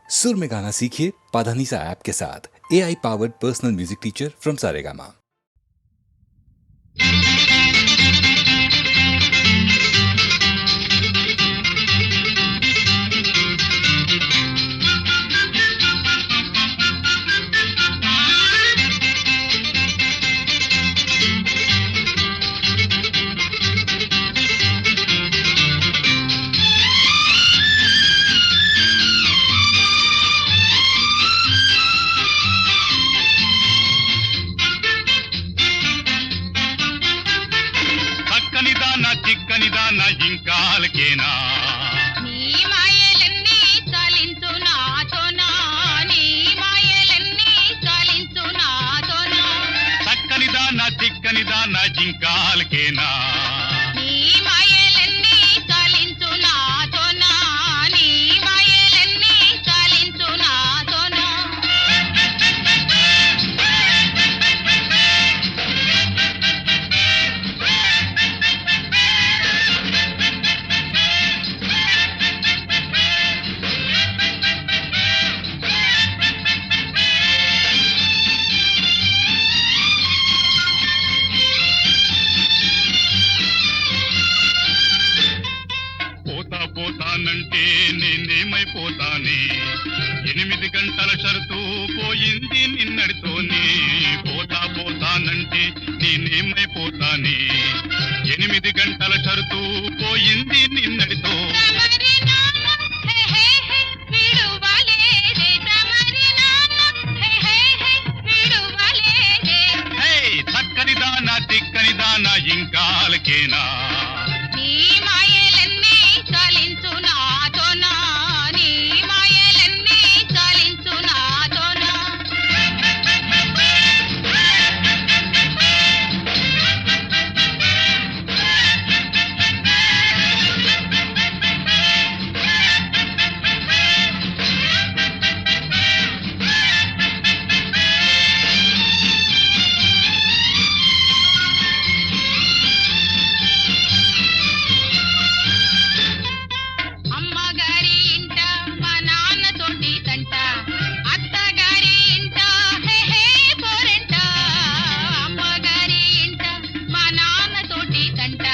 सुर में गाना सीखिए पाधानीसा ऐप के साथ। AI powered personal music teacher from Saregama. చిక్కనిదానా ఇంకాలకేనా నీ మాయలన్నీ చాలించు నాతోనా నీ మాయలన్నీ చాలించు నాతోనా చక్కనిదానా చిక్కనిదానా ఇంకాలకేనా నీ మాయలన్నీ చాలించు నాతోనా నీ మాయలన్నీ చాలించు నాతోనా పోతానంటే నేనేమైపోతానే 8 గంటల షరతు పోయింది నిన్నడితోనే పోతానంటే నేనేమైపోతానే 8 గంటల షరతు పోయింది నిన్నడితో చక్కనిదానా తిక్కనిదానా ఇంకాలకేనా నీ మాయలన్నీ చాలించు నాతోనా నీ మాయలన్నీ చాలించు నాతోనా అమ్మగారి ఇంట మా నాన్నతోటి తంట అత్తగారి ఇంట హే హే పోరెంట అమ్మగారి ఇంట మా నాన్నతోటి తంట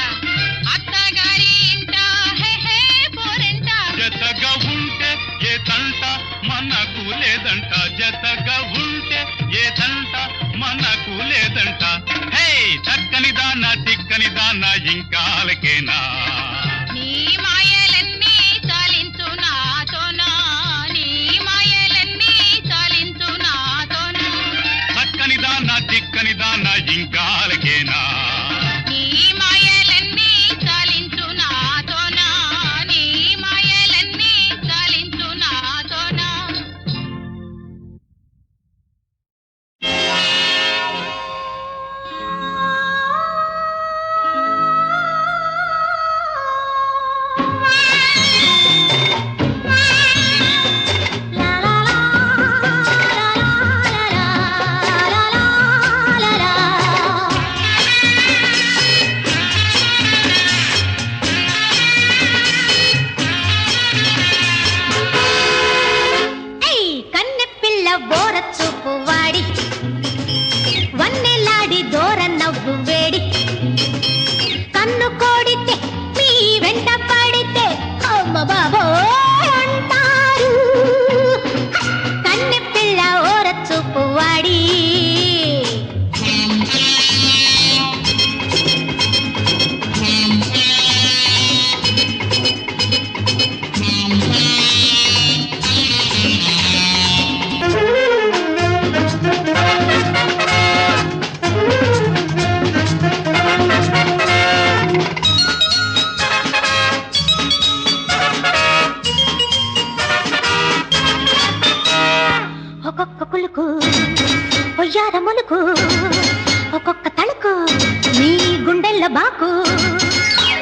అత్తగారి ఇంట హే హే పోరెంట జతగా ఉంటే ఏ తంట మనకు లేదంట జతగా ఉంటే ఏ తంట మనకు లేదంట హే చక్కనిదానా తిక్కనిదానా ఇంకాలకేనా నీ మాయలన్నీ చాలించు నాతోనా నీ మాయలన్నీ చాలించు నాతోనా చక్కనిదానా తిక్కనిదానా ఇంకాలకేనా నీ మాయలన్నీ చాలించు నాతోనా నీ మాయలన్నీ చాలించు నాతోనా కన్నెపిల్ల బోర చూపు వాడి వన్నెలాడి దూర నవ్వు వేడి కన్ను కోడితే మీ వెంట పడితే అమ్మ బాబో అంటారు కన్నెపిల్ల ఓర చూపు వాడి ఒక్కొక్క కులుకు పొయ్యార మొలుకు ఒక్కొక్క తళుకు నీ గుండెల్ల బాకు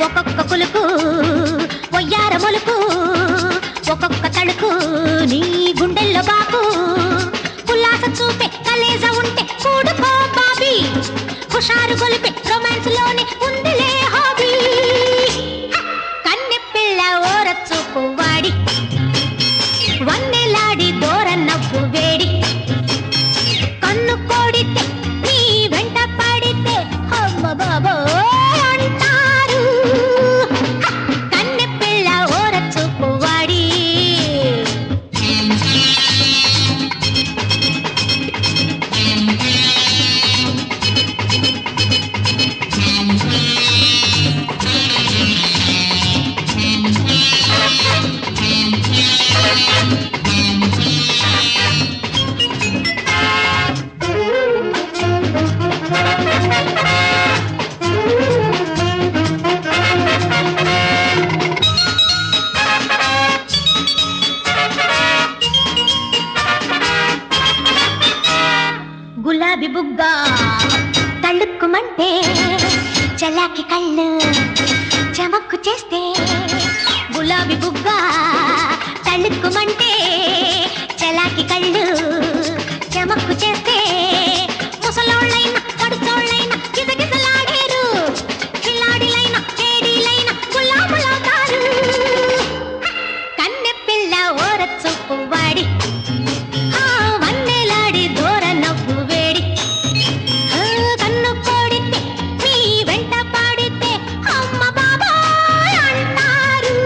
ఒక్కొక్క కులుకు పొయ్యార మొలుకు ఒక్కొక్క తళుకు నీ గుండెల్ల బాకు ఉల్లాస చూపే కలేజ ఉంటే కూడుకో బాబీ హుషారు గొలిపే రొమాన్స్ లోనే ఉందిలే హాబీ కన్నె పిల్ల ఓర చూపు వాడి వన్నెలాడి బుగ్గ తళుక్కుమంటే చలాకి కళ్ళు చమక్కు చేస్తే గులాబీ బుగ్గ తళుక్కుమంటే చలాకి కళ్ళు చమక్కు చేస్తే ముసలోళ్ళైనా పడుచోళ్ళైనా గిజగిజలాడేరు పిల్లాడిలైనా చేడీలైనా గులాబులవుతారు కన్నె పిల్ల ఓరచూపు వాడి వన్నెలాడి దూర నవ్వు వేడి కన్ను కోడితే మీ వెంట పాడితే అమ్మ బాబా అంటారు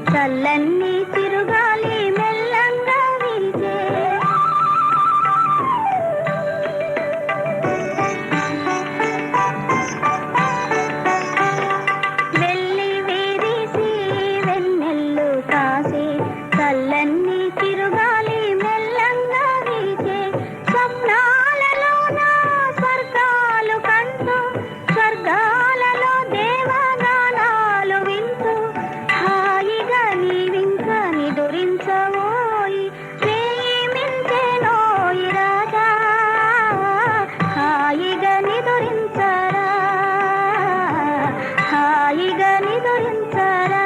చల్లన్ని తిరుగాలి మెల్లంగా వీచే వెళ్ళి వీరిసి వెన్నెల్లు కాసే చల్లన్ని తిరుగాలి మెల్లంగా వీచే స్వప్నాలలోన స్వర్గాలు కంటూ స్వర్గాలలో దేవగానాలు వింటూ హాయిగా నీవింక నిదురించవోయి ప్రేమించెనోయి రాజా హాయిగా నిదురించరా హాయిగా నిదురించరా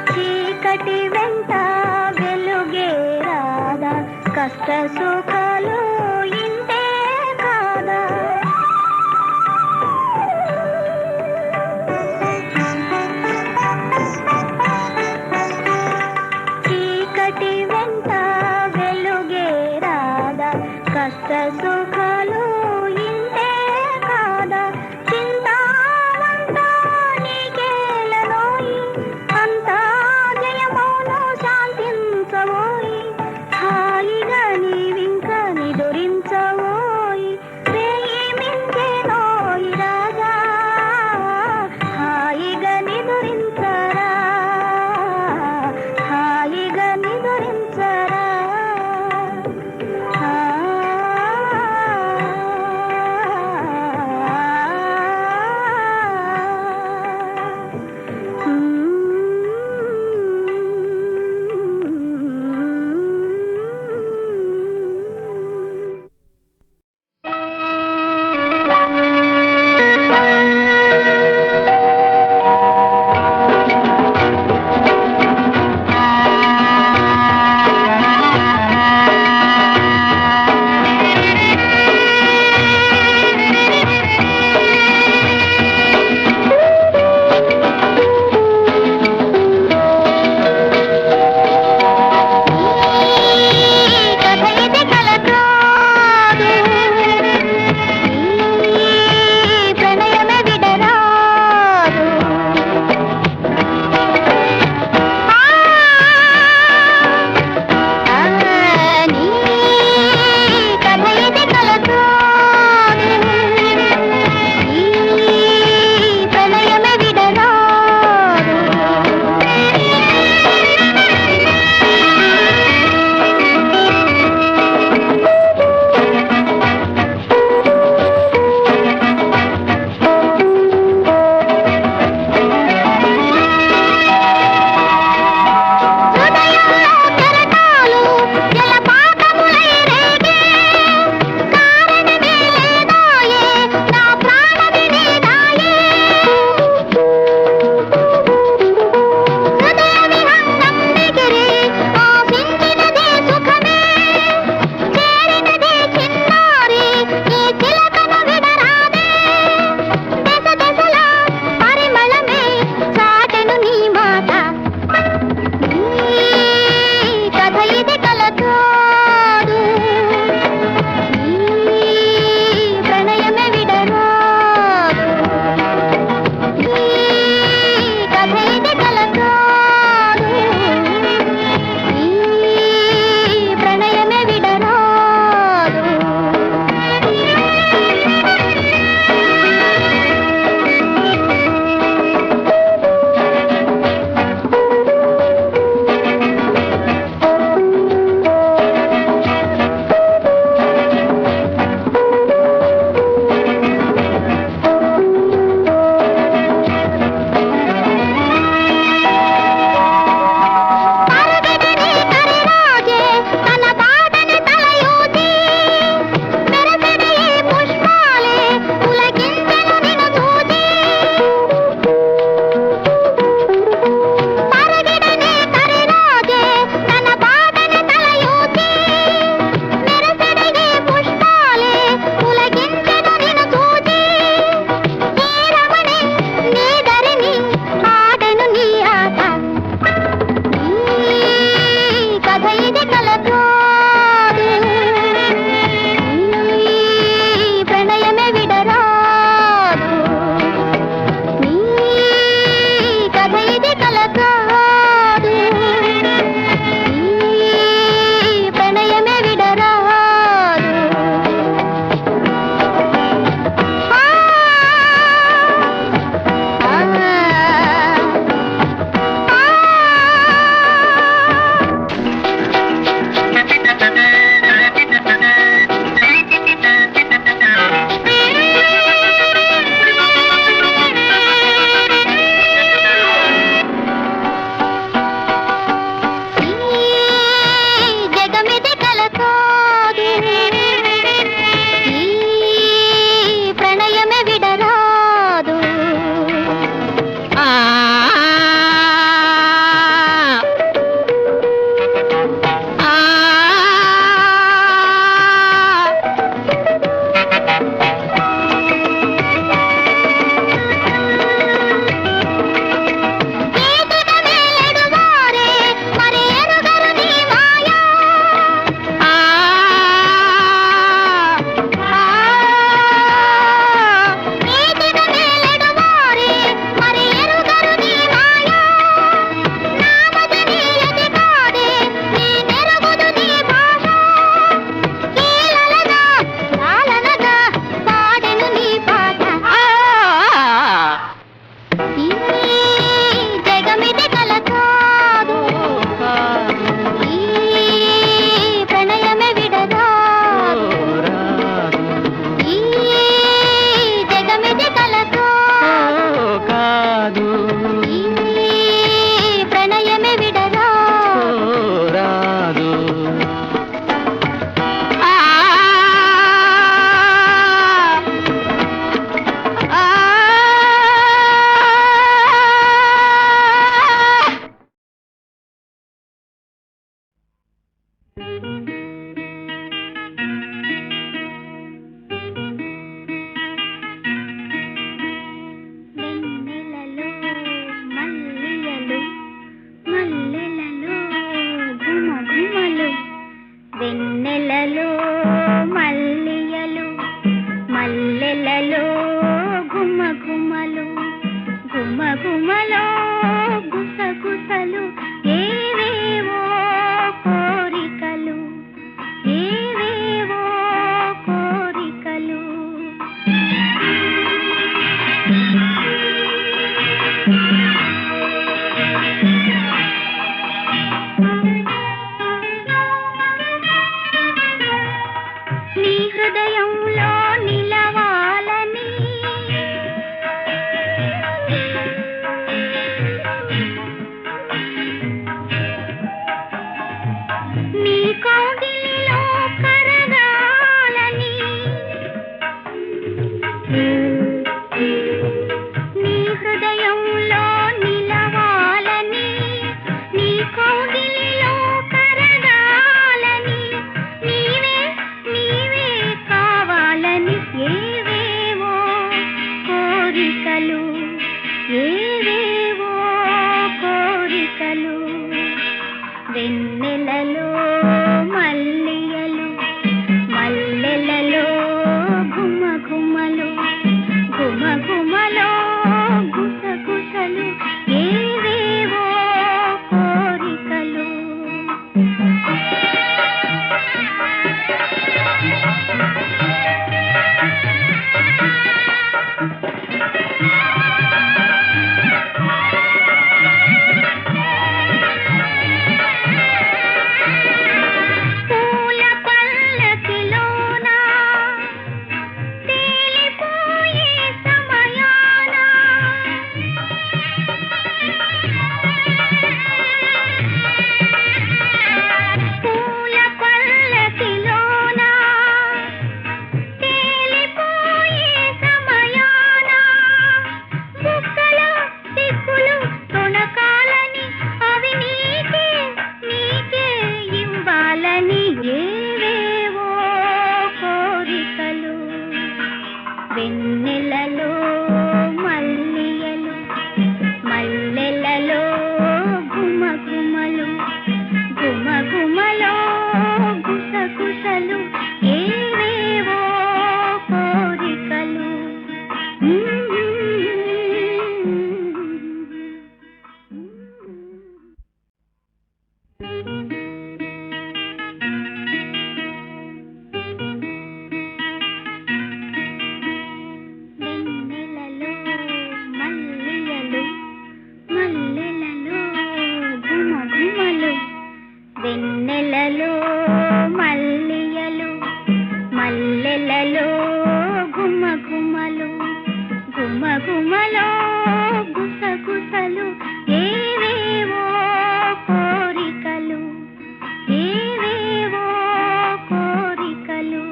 చీకటి వెంట వెలుగే రాదా కష్ట సుఖాలు ఇంతే కాదా చీకటి వెంట వెలుగే రాదా కష్ట సుఖాలు ఇంతే కాదా చింతావంతా నీకేలనోయి అంతా జయమౌను శాంతించవోయి హాయిగా నీవింక నిదురించవోయి ప్రేమించెనోయి రాజా హాయిగా నిదురించరా హాయిగా నిదురించరా హృదయంలో నిలవాలని నీ కౌగిలిలో కరగాలని నీ హృదయంలో నిలవాలని నీ కౌగిలిలో కరగాలని నీవే నీవే కావాలని ఏవేవో కోరికలు ఏవేవో కోరికలు వెన్నెలలో మల్లియలు మల్లెలలో ఘుమఘుమలు ఘుమఘుమలో గుసగుసలు ఏవేవో కోరికలు పూల పల్లకిలోన తేలిపోయే సమయాన పూల పల్లకిలోన తేలిపోయే సమయాన బుగ్గల సిగ్గులు తొణకాలని అవి నీకే నీకే ఇవ్వాలని ఏవేవో కోరికలు వెన్నెలలో మల్లియలు మల్లెలలో ఘుమఘుమలు ఘుమఘుమలో గుసగుసలు ఏవేవో కోరికలు వెన్నెలలో మల్లియలు మల్లెలలో ఘుమఘుమలు వెన్నెలలో మల్లియలు మల్లెలలో ఘుమఘుమలు ఘుమఘుమలో గుసగుసలు ఏవేవో కోరికలు ఏవేవో కోరికలు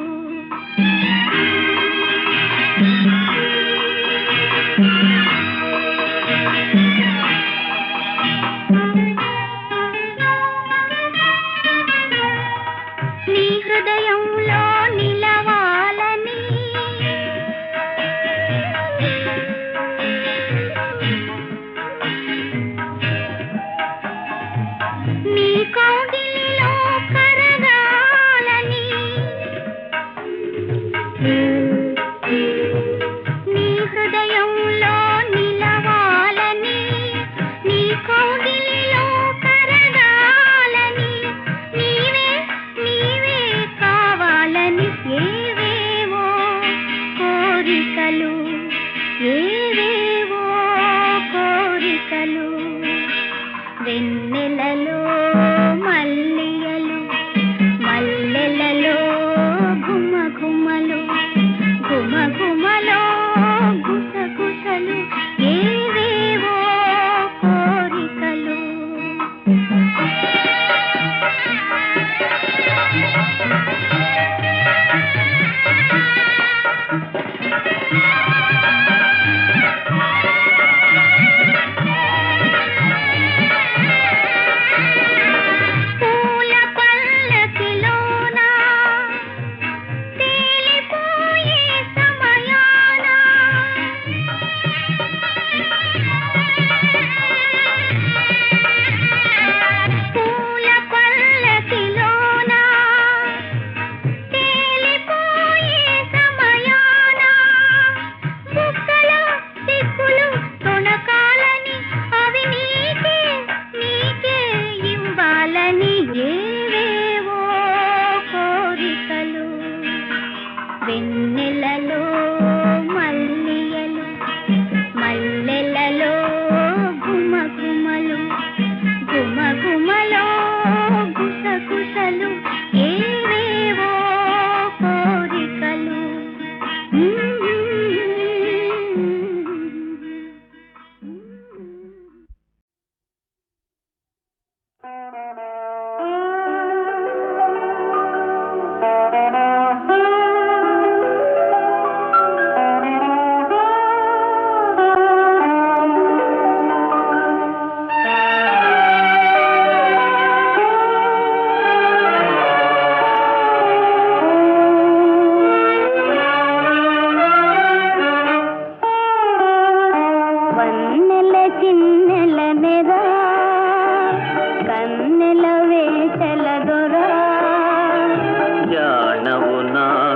నీ హృదయంలో నిలవాలని నీ కౌగిలిలో కరగాలని నీ హృదయంలో నిలవాలని నీ కౌగిలిలో కరగాలని నీవే నీవే కావాలని ఏవేవో కోరికలు ఏవేవో కోరికలు వెన్నెలలో మల్లియలు మల్లెలలో ఘుమఘుమలు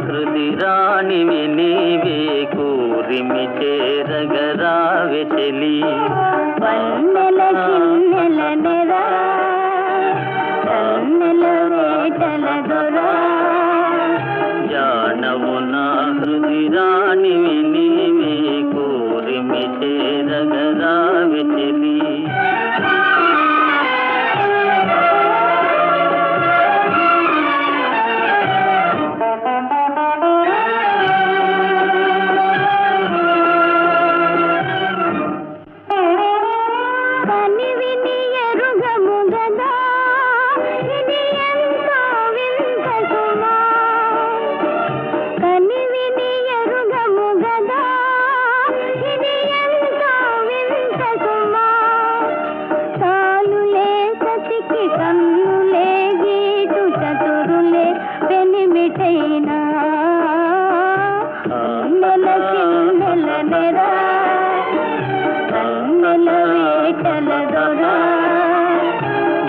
హృది రాణివి నీవే కూరిమి చేరగరావె చెలి వన్నెల చిన్నెల నెరా కన్నెల వేటల దొరా జానవు నా హృది రాణివి నీవే కూరిమి చేరగరావె చెలి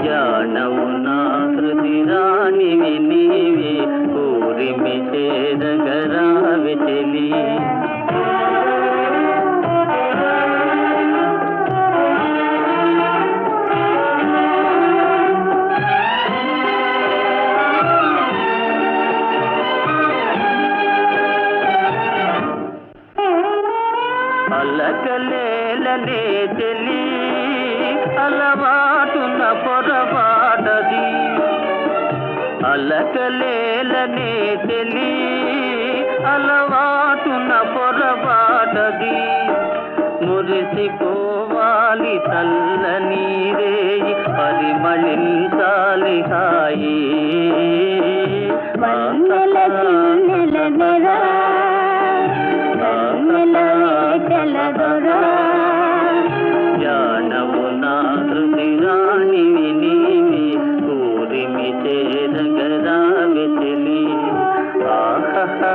జానవు నా హృది రాణివి నీవే కూరిమి చేరగరావె చెలి అలకలేలనే చెలి అలవాటున పొరపాటది అలకలేలనే చెలి అలవాటున పొరపాటది మురిసిపోవాలి చల్లని రేయి పరిమళించాలి హాయి వన్నెల చిన్నెల నెరా కన్నెల వేటల దొరా జానవు నా హృది రాణివి నీవే కూరిమి చేరగరావె చెలి ఆహా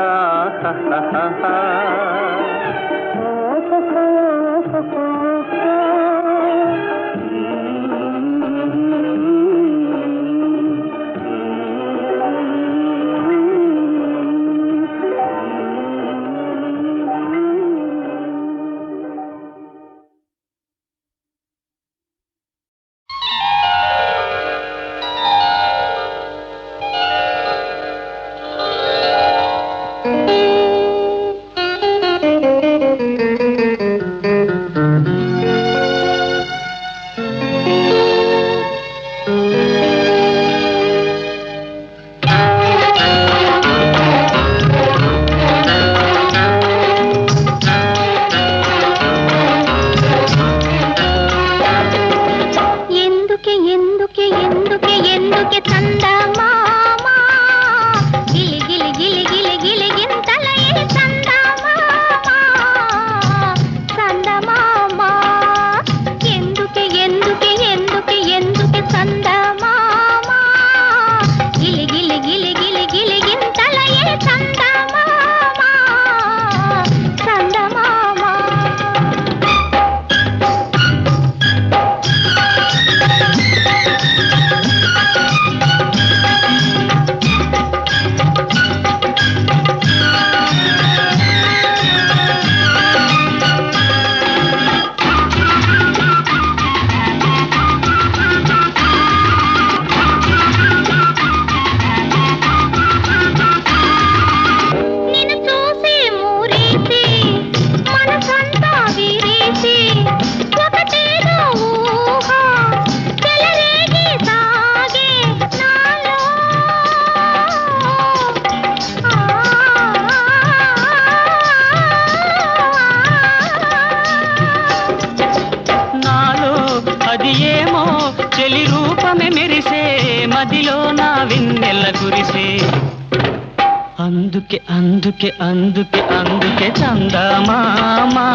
అందుకే అందుకే అందుకే అందుకే చందమామా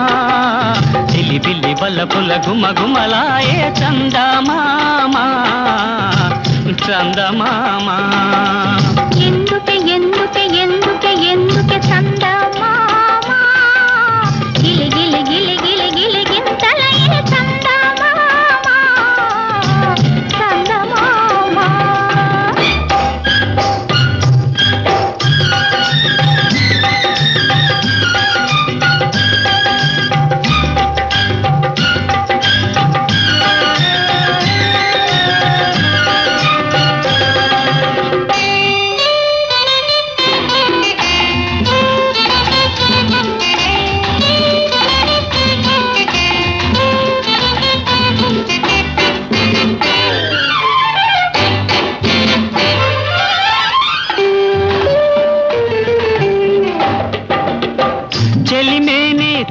చిలిబిలి బల్లపుల గుమగుమలాయే చందమామా చందమామా ఎందుకే ఎందుకే ఎందుకే ఎందుకే చందమామా గిలి గిలి గిలి గిలి గిలి గింతలయే చందమామా చందమామా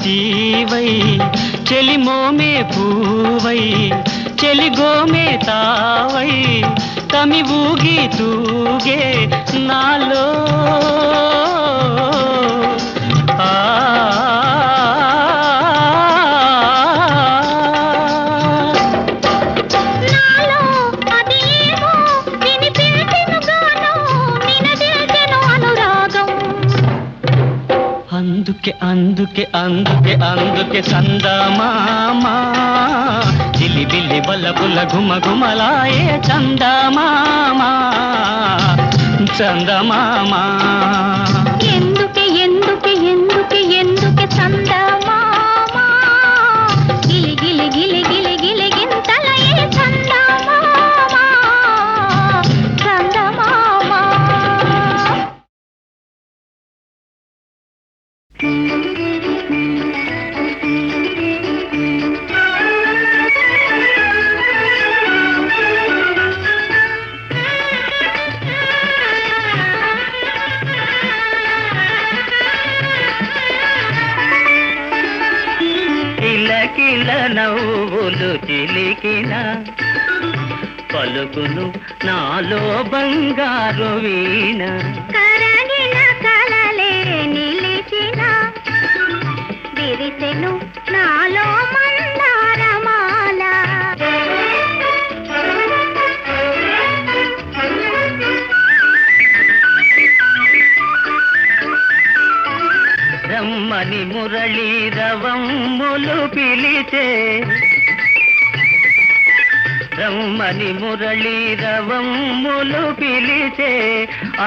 జీవై చెలిమోమే పూవై చెలిగోమే తావై తమి ఊగి తూగే నాలో నాలో అది ఏమో వినిపించెను గానం, నినదిల్చెను అనురాగం. అందుకే అందుకే అందుకే అందుకే చందమామా జిలిబిలి బల్లపుల ఘుమఘుమలాయే చందమామా చందమామా ఎందుకే ఎందుకే ఎందుకే ఎందుకే చందమామా గిలి గిలి గిలి గిలి గిలి గింతలయే చందమామా చందమామా. కిలకిల నవ్వులు చిలికిన పలుకును నాలో బంగారు వీణ కరగిన కలలే నిలిచిన విరిసెను నాలో మందారమాల. రమ్మని మురళీ రవమ్ములు పిలిచే రమ్మని మురళీ రవమ్ములు పిలిచే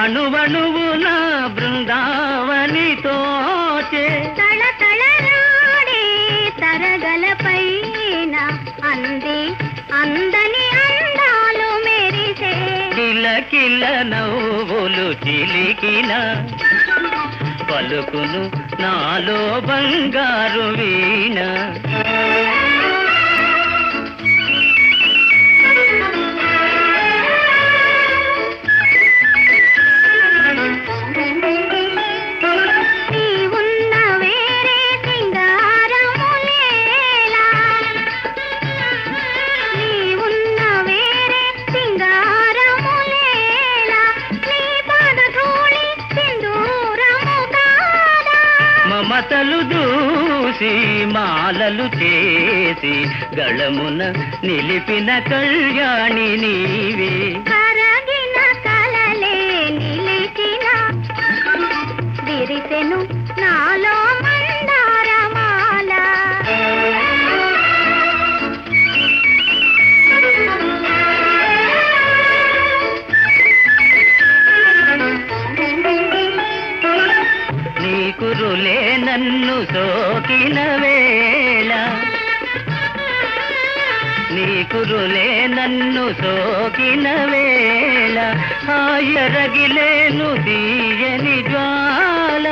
అణువణువున బృందావని తోచే తళతళరాడే తరగలపైన అంది అందని అందాలు మెరిసే. కిలకిల నవ్వులు చిలికిన పలుకును నాలో బంగారు వీణ నీవున్న వేరే సింగారములేలా, నీవున్న వేరే సింగారములేలా, నీ పాదధూళి సింధూరము కాదా. మమతలు దూసి మాలలు చేసి గళమున నిలిపిన కళ్యాణి నీవే కరగిన కలలే నిలిచిన విరిసెను నాలో మందారమాల. నీ కురులే నన్ను సోకిన వేళ నీ కురులే నన్ను సోకిన వేళ హాయరగిలేను తీయని జ్వాల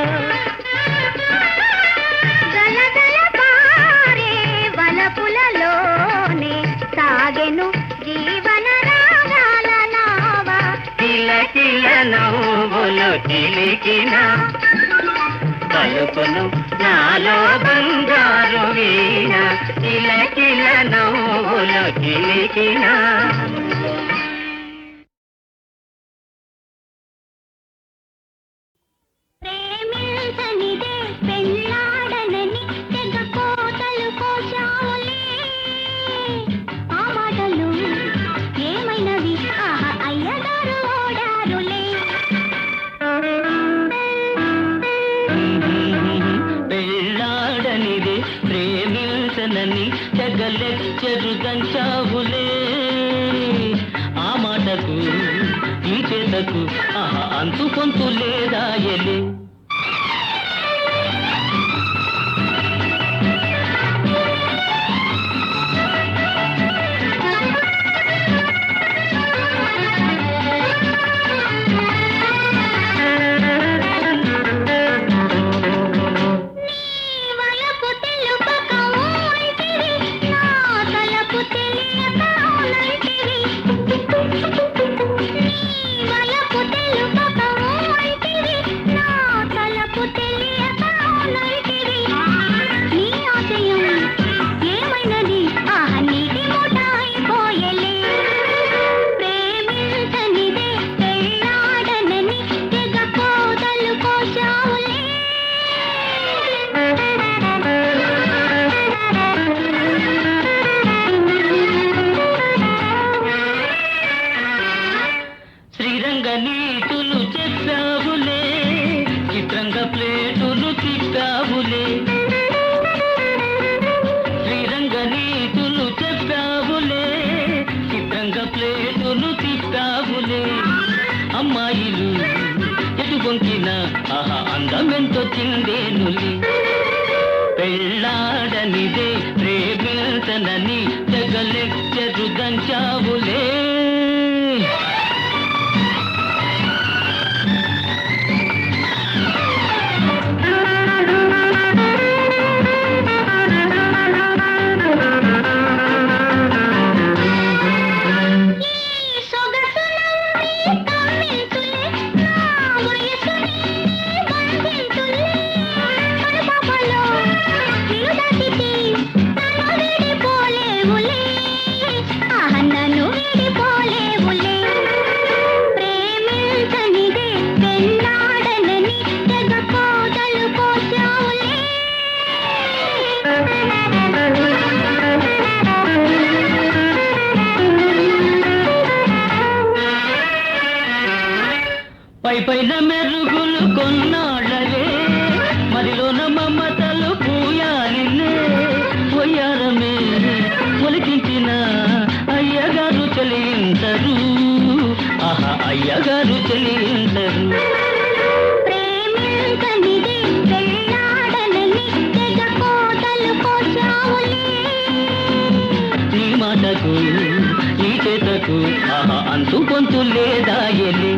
గలగల పారే వలపులలోనే సాగెను జీవన రాగాల నావా. కిలకిల నవ్వులు చిలికిన పలుకును నాలో బంగారు వీణ కిలకిల నవ్వులు చిలికిన ప్రేమించనిదే పెళ్ళాడనని తెగ కోతలు కోశావులే. ఆ మాటలు ఏమైనవి ఆహా అయ్యగారు ఓడారులే. పెళ్ళాడనిది ప్రేమించనని తెగలెచ్చరు గంచావులే ఆ మాటకు ఈ చేతకు ఆహా అంతు కొంతు లేదా ఎలే వలపు తెలుపక ఊంటివి, నా తలపు తెలియక ఊనంటివి. వలపు తెలుపక ఊంటివి, నా ప్లేటులు తిప్పావులే శ్రీరంగ నీతులు చెప్పావులే చిత్రంగా ప్లేటులు తిప్పావులే అమ్మాయిలు ఎటు పొంకిన ఆహా అందమెంతో చిందేనులే పెళ్ళాడనిదే ప్రేమించనని తెగలెక్చెరు దంచావులే పైన మెరుగులు కొన్నాళ్ళవే మరిలోన మమతలు పూయాలినే పొయ్యారమే ఒలికించిన అయ్యగారు చెలించరు ఆహా అయ్యగారు చెలించరు నీ మాటకు నీ చేతకు ఆహా అంతు పొంతు లేదా ఎలి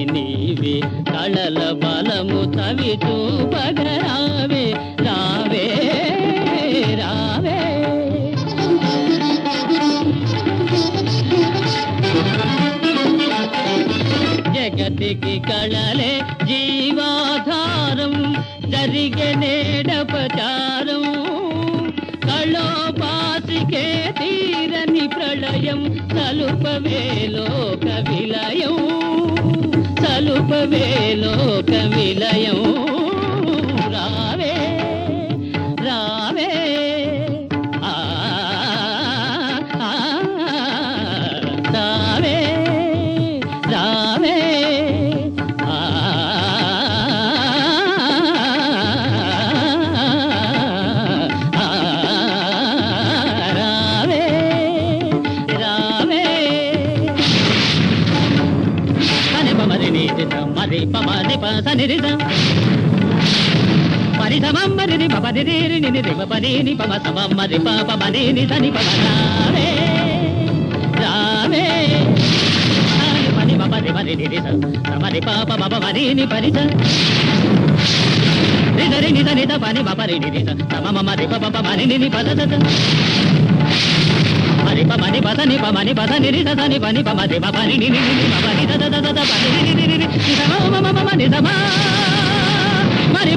నీవే కళల బలము తవి చూపగరావే రావే రావే జగతికి కళలే జీవాధారం జరిగే నేడపచారం కళోపాసికే తీరని ప్రళయం సలుపవే లోక విలయం సలుపవే లోక విలయం రావే రావే రావే రావే మది పమది పసనిరిద మరి సమమ్మరి పపదిరి నిని పపని పమ సమమ్మరి పమని నిదని పమరావే రావే పని పపది మరి నిరిద సమరి పాప మమ మరి ని పరిద నిదరి నిద పని మపరి నిరిద సమమ మరి పప మరి ని పదద మరి పమని పదని పమని పదని నిదని పని పమది పని నిని పని దద దద పని నిని నిని సమమ మమ నిదమ మరి